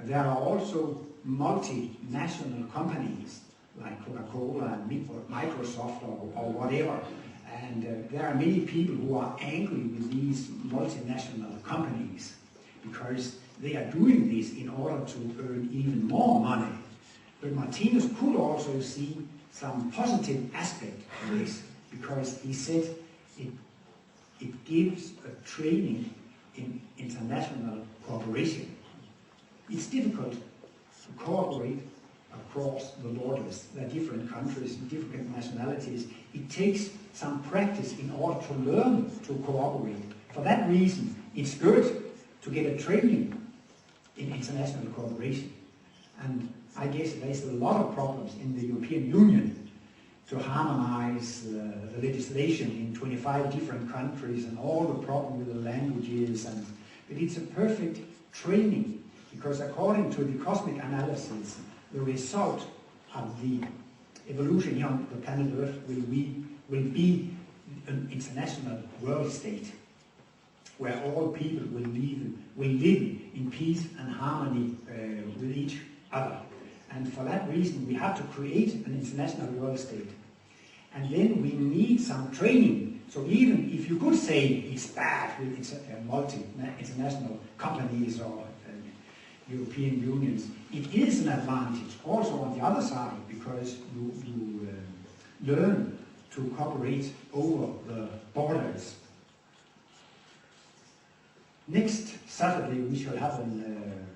There are also multinational companies like Coca-Cola and Microsoft or whatever. And there are many people who are angry with these multinational companies because they are doing this in order to earn even more money. But Martinus could also see some positive aspect of this, because he said it gives a training in international cooperation. It's difficult to cooperate across the borders. There are different countries, different nationalities. It takes some practice in order to learn to cooperate. For that reason, it's good to get a training in international cooperation. And I guess there's a lot of problems in the European Union to harmonize the legislation in 25 different countries and all the problems with the languages. But it's a perfect training, because according to the cosmic analysis, the result of the evolution here on the planet Earth will be an international world state where all people will live in peace and harmony with each other. And for that reason, we have to create an international world state. And then we need some training. So even if you could say it's bad with multi-international companies or European unions, it is an advantage also on the other side, because you learn to cooperate over the borders. Next Saturday we shall have an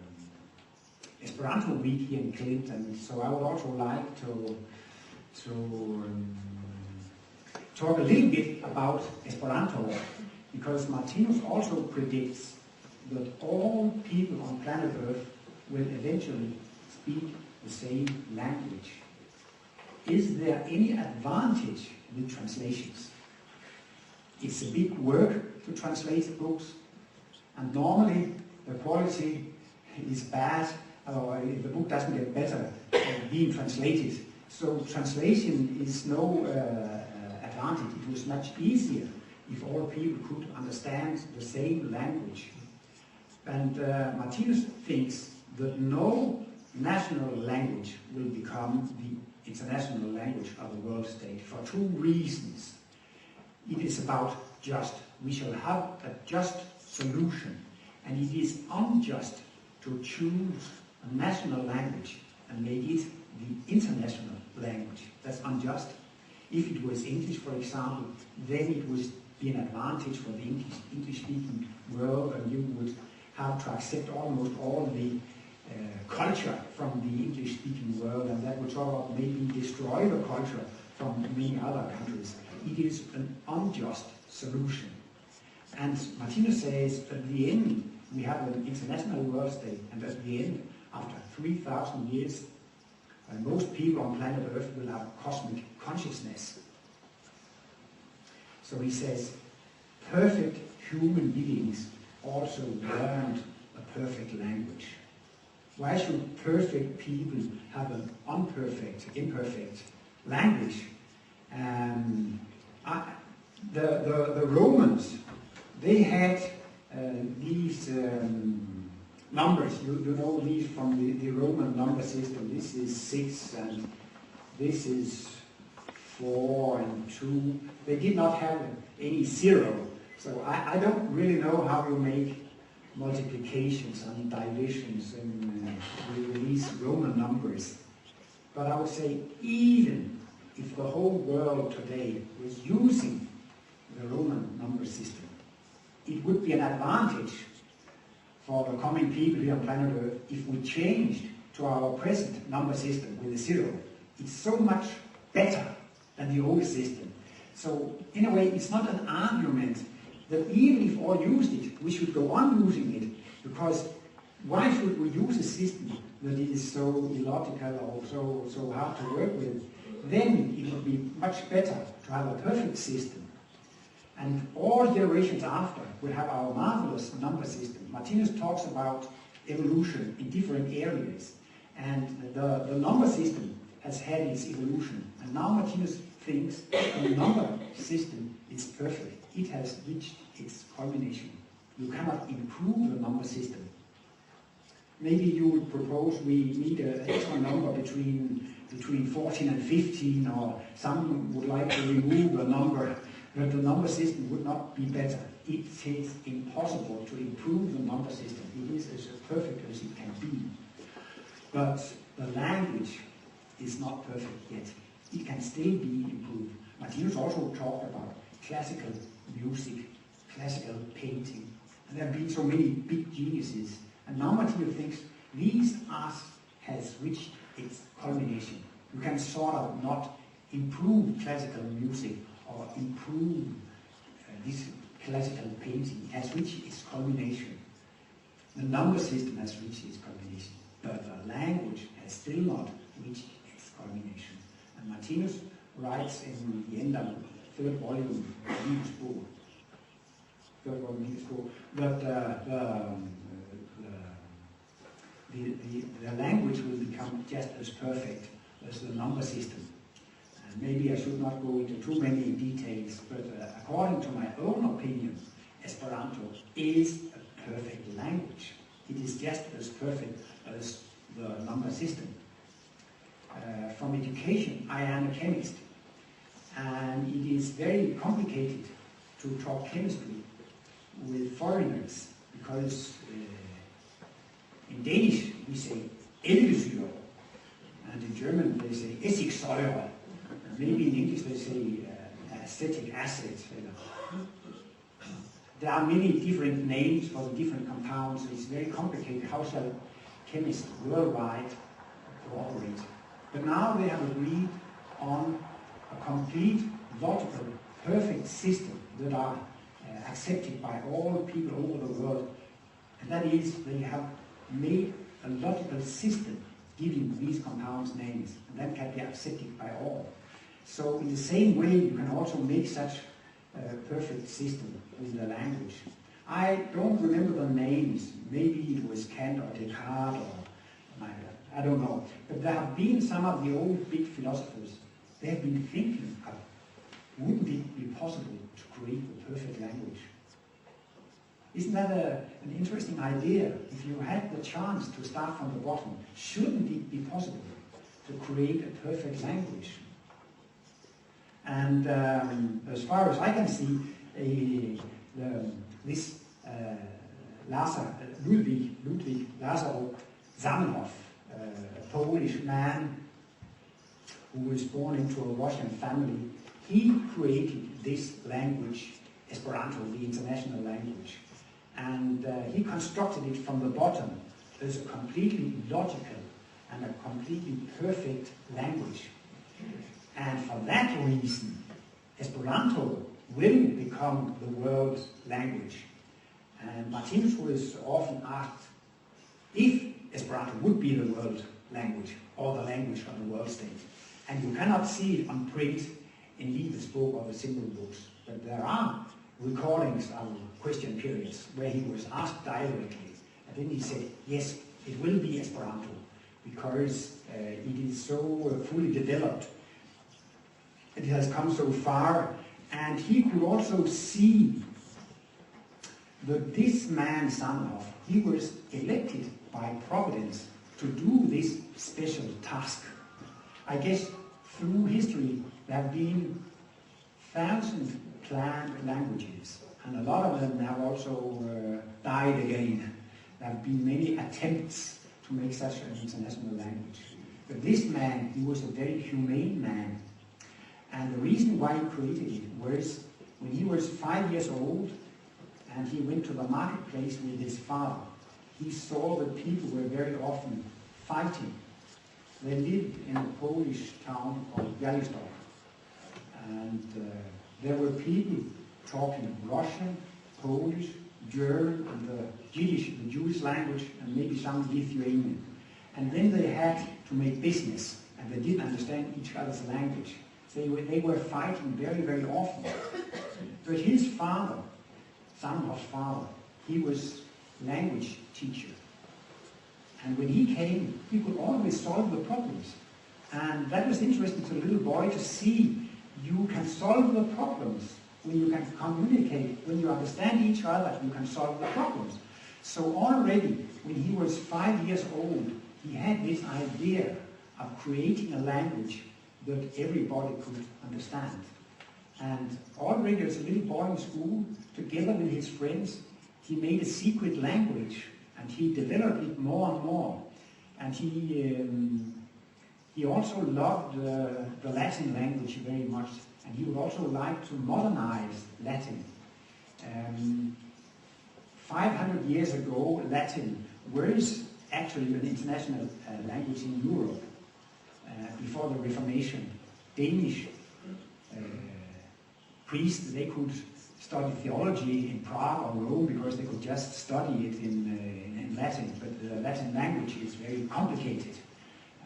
Esperanto week here in Clinton, so I would also like to talk a little bit about Esperanto, because Martinus also predicts that all people on planet Earth will eventually speak the same language. Is there any advantage with translations? It's a big work to translate books, and normally the quality is bad, or the book doesn't get better being translated. So translation is no advantage. It was much easier if all people could understand the same language. And Martinus thinks that no national language will become the international language of the world state for two reasons. It is about just. We shall have a just solution, and it is unjust to choose a national language and make it the international language. That's unjust. If it was English, for example, then it would be an advantage for the English-speaking world, and you would have to accept almost all the culture from the English-speaking world, and that would sort of maybe destroy the culture from many other countries. It is an unjust solution. And Martinus says at the end we have an international world state, and at the end, after 3,000 years, most people on planet Earth will have cosmic consciousness. So he says, perfect human beings also learned a perfect language. Why should perfect people have an imperfect language? The Romans, they had these numbers. You know these from the Roman number system. This is 6 and this is 4 and 2. They did not have any 0. So I don't really know how you make multiplications and divisions with these Roman numbers. But I would say even if the whole world today was using the Roman number system, it would be an advantage for the coming people here on planet Earth if we changed to our present number system with a 0. It's so much better than the old system. So in a way, it's not an argument that even if all used it, we should go on using it, because why should we use a system that is so illogical or so hard to work with? Then it would be much better to have a perfect system. And all generations after will have our marvelous number system. Martinus talks about evolution in different areas, and the number system has had its evolution. And now Martinus thinks the number system is perfect. It has reached its culmination. You cannot improve the number system. maybe you would propose we need an extra number between 14 and 15, or some would like to remove a number, but the number system would not be better. It is impossible to improve the number system. It is as perfect as it can be. But the language is not perfect yet. It can still be improved. Martinus also talked about classical music, classical painting, and there have been so many big geniuses. And now Martinus thinks these arts has reached its culmination. You can sort of not improve classical music or improve this classical painting. It has reached its culmination. The number system has reached its culmination, but the language has still not reached its culmination. And Martinus writes in the end of the third volume of Livets Bog, that the language will become just as perfect as the number system. And maybe I should not go into too many details, but according to my own opinion, Esperanto is a perfect language. It is just as perfect as the number system. From education, I am a chemist, and it is very complicated to talk chemistry with foreigners, because in Danish we say eddikesyre, and in German they say essigsäure, and maybe in English they say acetic acid. There are many different names for the different compounds. It's very complicated. How shall chemists worldwide cooperate? But now they have agreed on a complete, logical, perfect system that are accepted by all people over the world. And that is, they have made a logical system giving these compounds names, and that can be accepted by all. So in the same way, you can also make such a perfect system with the language. I don't remember the names. Maybe it was Kant or Descartes or I don't know. But there have been some of the old big philosophers. They have been thinking of, wouldn't it be possible to create a perfect language? Isn't that an interesting idea? If you had the chance to start from the bottom, shouldn't it be possible to create a perfect language? And as far as I can see, this Ludwig Lazarus Zamenhof, a Polish man who was born into a Russian family, he created this language, Esperanto, the international language. And he constructed it from the bottom as a completely logical and a completely perfect language. And for that reason, Esperanto will become the world's language. And Martinus was often asked if Esperanto would be the world language, or the language of the world state. And you cannot see it on print in Livets Bog or the symbol books, but there are recordings of question periods where he was asked directly, and then he said, yes, it will be Esperanto, because it is so fully developed. It has come so far, and he could also see that this man, Zamenhof, he was elected by Providence to do this special task. I guess through history there have been 1,000 planned languages, and a lot of them have also died again. There have been many attempts to make such an international language. But this man, he was a very humane man. And the reason why he created it was when he was 5 years old and he went to the marketplace with his father. He saw that people were very often fighting. They lived in a Polish town called Białystok. And there were people talking Russian, Polish, German, and the Jewish language, and maybe some Lithuanian. And then they had to make business, and they didn't understand each other's language. They were fighting very, very often. But his father, Zamenhof's father, he was language teacher. And when he came, he could always solve the problems. And that was interesting to the little boy to see you can solve the problems when you can communicate, when you understand each other, you can solve the problems. So already when he was 5 years old, he had this idea of creating a language that everybody could understand. And already as a little boy in school, together with his friends, he made a secret language, and he developed it more and more. And he also loved the Latin language very much, and he would also like to modernize Latin. 500 years ago, Latin was actually an international language in Europe before the Reformation. Danish priests, they could study theology in Prague or Rome because they could just study it in Latin, but the Latin language is very complicated.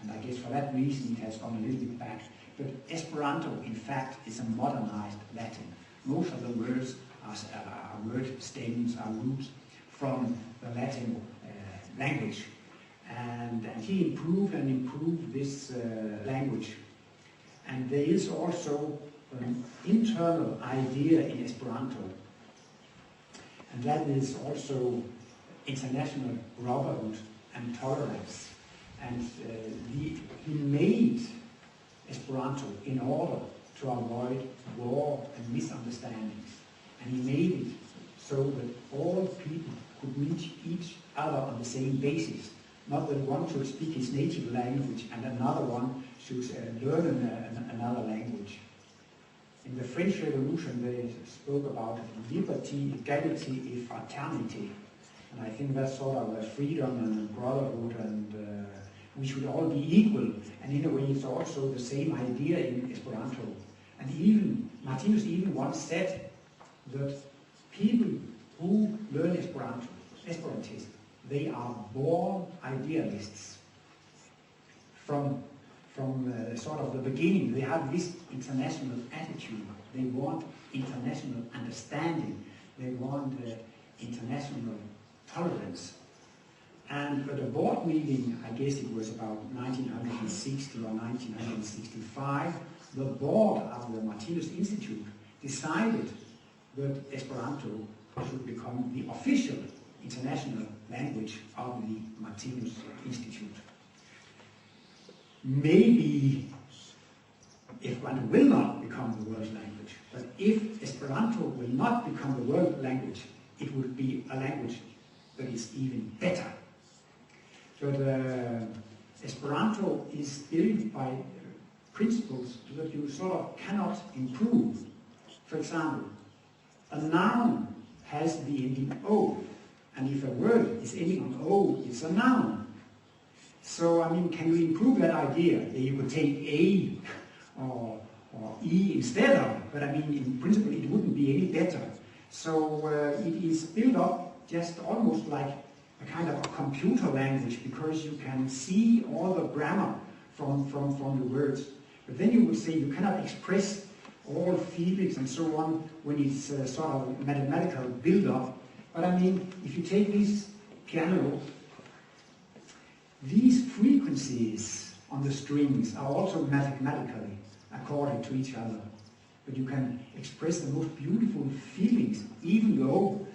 And I guess for that reason it has gone a little bit back. But Esperanto, in fact, is a modernized Latin. Most of the words are word stems, are roots from the Latin language. And he improved and improved this language. And there is also an internal idea in Esperanto, and that is also international brotherhood and tolerance. And he made Esperanto in order to avoid war and misunderstandings. And he made it so that all people could meet each other on the same basis. Not that one should speak his native language and another one should learn another language. In the French Revolution they spoke about liberty, equality, and fraternity. And I think that's sort of a freedom and brotherhood, and we should all be equal. And in a way it's also the same idea in Esperanto. And even Martinus even once said that people who learn Esperantists, they are born idealists. From sort of the beginning, they have this international attitude. They want international understanding. They want international tolerance. And at a board meeting, I guess it was about 1960 or 1965, the board of the Martinus Institute decided that Esperanto should become the official international language of the Martinus Institute. Maybe Esperanto will not become the world language, but if Esperanto will not become the world language, it would be a language that is even better. But Esperanto is built by principles that you sort of cannot improve. For example, a noun has the ending O, and if a word is ending on O, it's a noun. So, I mean, can you improve that idea? You could take A or E instead of, but I mean, in principle, it wouldn't be any better. So, it is built up just almost like a kind of a computer language, because you can see all the grammar from the words. But then you would say you cannot express all feelings and so on when it's sort of mathematical build-up. But I mean, if you take this piano, these frequencies on the strings are also mathematically according to each other. But you can express the most beautiful feelings, even though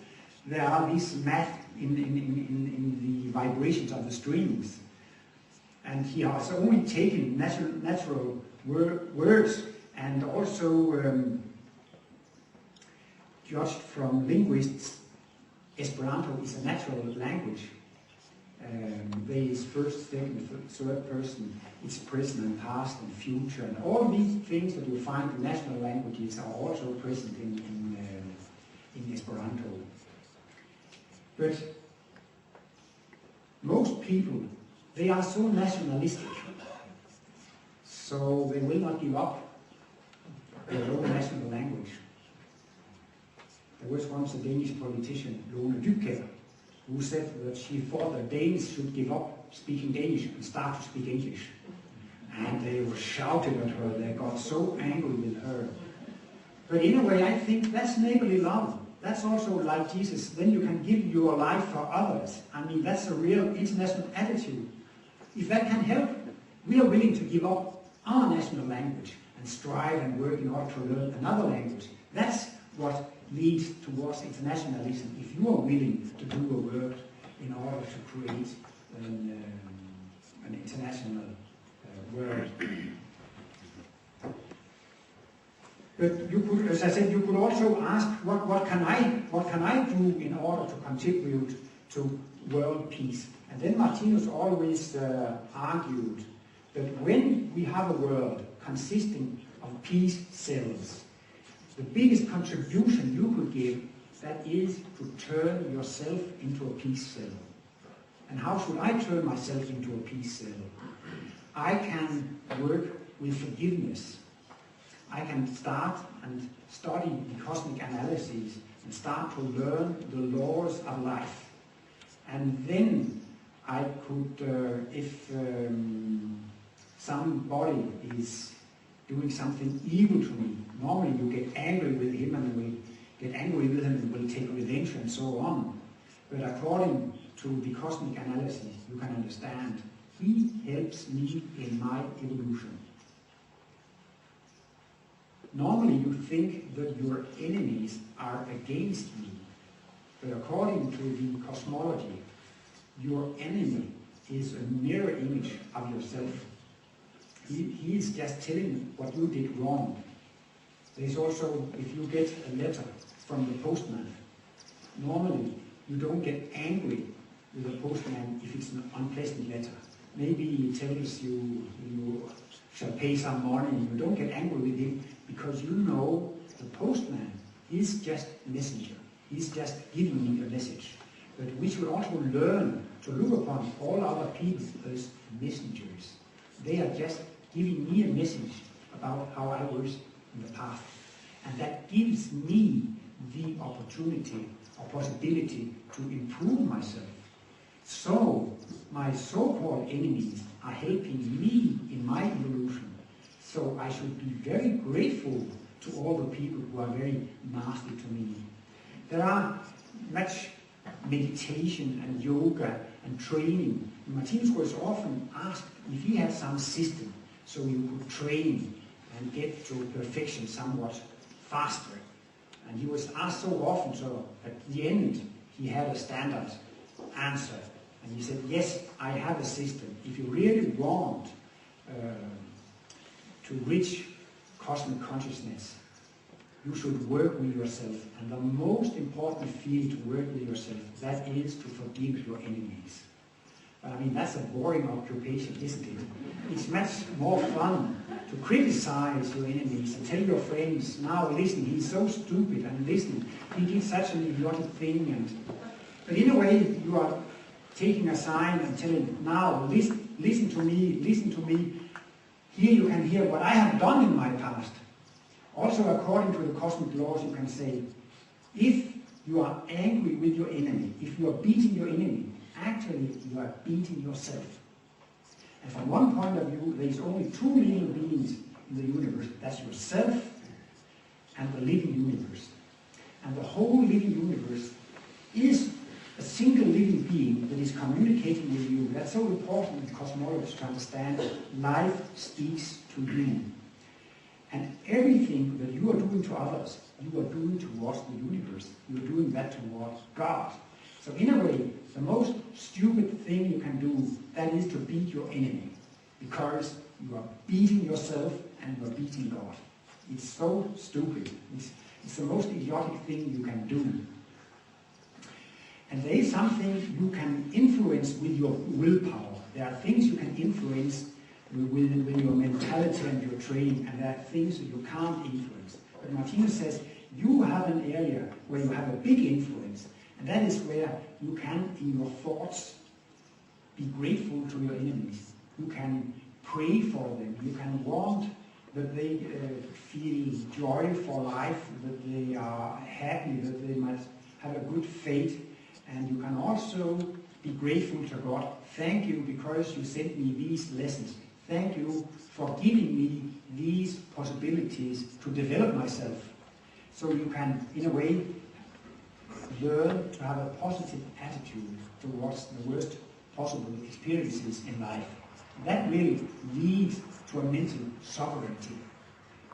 there are these math in the vibrations of the strings. And he has only taken natural words, and also judged from linguists, Esperanto is a natural language. There is first, second, third person, it's present and past and future, and all these things that you find in national languages are also present in Esperanto. But most people, they are so nationalistic, so they will not give up their own national language. There was once a Danish politician, Lone Dybkjær, who said that she thought the Danes should give up speaking Danish and start to speak English. And they were shouting at her, they got so angry with her. But in a way, I think that's neighborly love. That's also like Jesus, then you can give your life for others. I mean, that's a real international attitude. If that can help, we are willing to give up our national language and strive and work in order to learn another language. That's what leads towards internationalism. If you are willing to do a work in order to create an international world. But you could, as I said, you could also ask, what can I do in order to contribute to world peace? And then Martinus always argued that when we have a world consisting of peace cells, the biggest contribution you could give, that is to turn yourself into a peace cell. And how should I turn myself into a peace cell? I can work with forgiveness. I can start and study the cosmic analysis and start to learn the laws of life. And then I could, if somebody is doing something evil to me, normally you get angry with him and will get angry with him and will take revenge and so on. But according to the cosmic analysis, you can understand he helps me in my evolution. Normally you think that your enemies are against me, but according to the cosmology, your enemy is a mirror image of yourself. He is just telling what you did wrong. There's also, if you get a letter from the postman, normally you don't get angry with the postman if it's an unpleasant letter. Maybe he tells you you shall pay some money, and you don't get angry with him because you know the postman is just a messenger. He's just giving me a message. But we should also learn to look upon all other people as messengers. They are just giving me a message about how I was in the past. And that gives me the opportunity or possibility to improve myself. So my so-called enemies are helping me in my evolution. So I should be very grateful to all the people who are very nasty to me. There are much meditation and yoga and training. Martinus was often asked if he had some system so you could train and get to perfection somewhat faster. And he was asked so often, so at the end he had a standard answer. And he said, yes, I have a system. If you really want to reach cosmic consciousness, you should work with yourself. And the most important field to work with yourself, that is to forgive your enemies. I mean, that's a boring occupation, isn't it? It's much more fun to criticize your enemies and tell your friends, now listen, he's so stupid, and listen, he did such an idiotic thing. But in a way, you are taking a sign and telling, now listen to me, listen to me. Here you can hear what I have done in my past. Also, according to the cosmic laws, you can say, if you are angry with your enemy, if you are beating your enemy, actually you are beating yourself. And from one point of view, there is only two living beings in the universe. That's yourself and the living universe. And the whole living universe is a single living being that is communicating with you. That's so important in cosmology to understand. Life speaks to you. And everything that you are doing to others, you are doing towards the universe. You are doing that towards God. So in a way, the most stupid thing you can do, that is to beat your enemy. Because you are beating yourself and you are beating God. It's so stupid. It's the most idiotic thing you can do. And there is something you can influence with your willpower. There are things you can influence with your mentality and your training, and there are things that you can't influence. But Martinus says, you have an area where you have a big influence, and that is where you can, in your thoughts, be grateful to your enemies. You can pray for them. You can want that they feel joy for life, that they are happy, that they might have a good fate. And you can also be grateful to God. Thank you because you sent me these lessons. Thank you for giving me these possibilities to develop myself. So you can, in a way, learn to have a positive attitude towards the worst possible experiences in life. And that really leads to a mental sovereignty.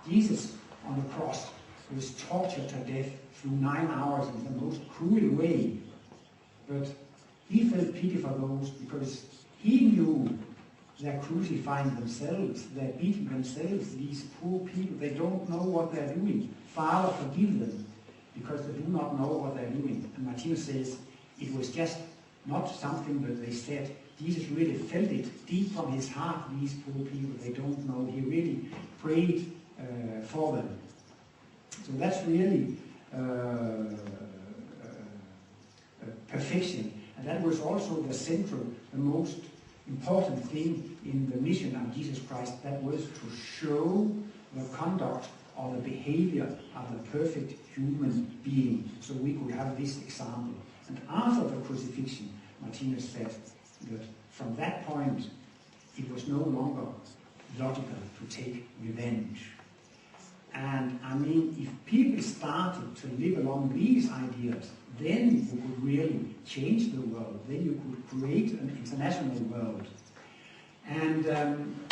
Jesus on the cross was tortured to death through 9 hours in the most cruel way. But he felt pity for those because he knew they're crucifying themselves, they're beating themselves, these poor people, they don't know what they're doing. Father, forgive them, because they do not know what they're doing. And Martinus says it was just not something that they said. Jesus really felt it deep from his heart, these poor people, they don't know. He really prayed for them. So that's really perfection. And that was also the central, the most important thing in the mission of Jesus Christ. That was to show the conduct or the behavior of a perfect human being, so we could have this example. And after the crucifixion, Martinus said that from that point it was no longer logical to take revenge. And I mean, if people started to live along these ideas, then you could really change the world, then you could create an international world. And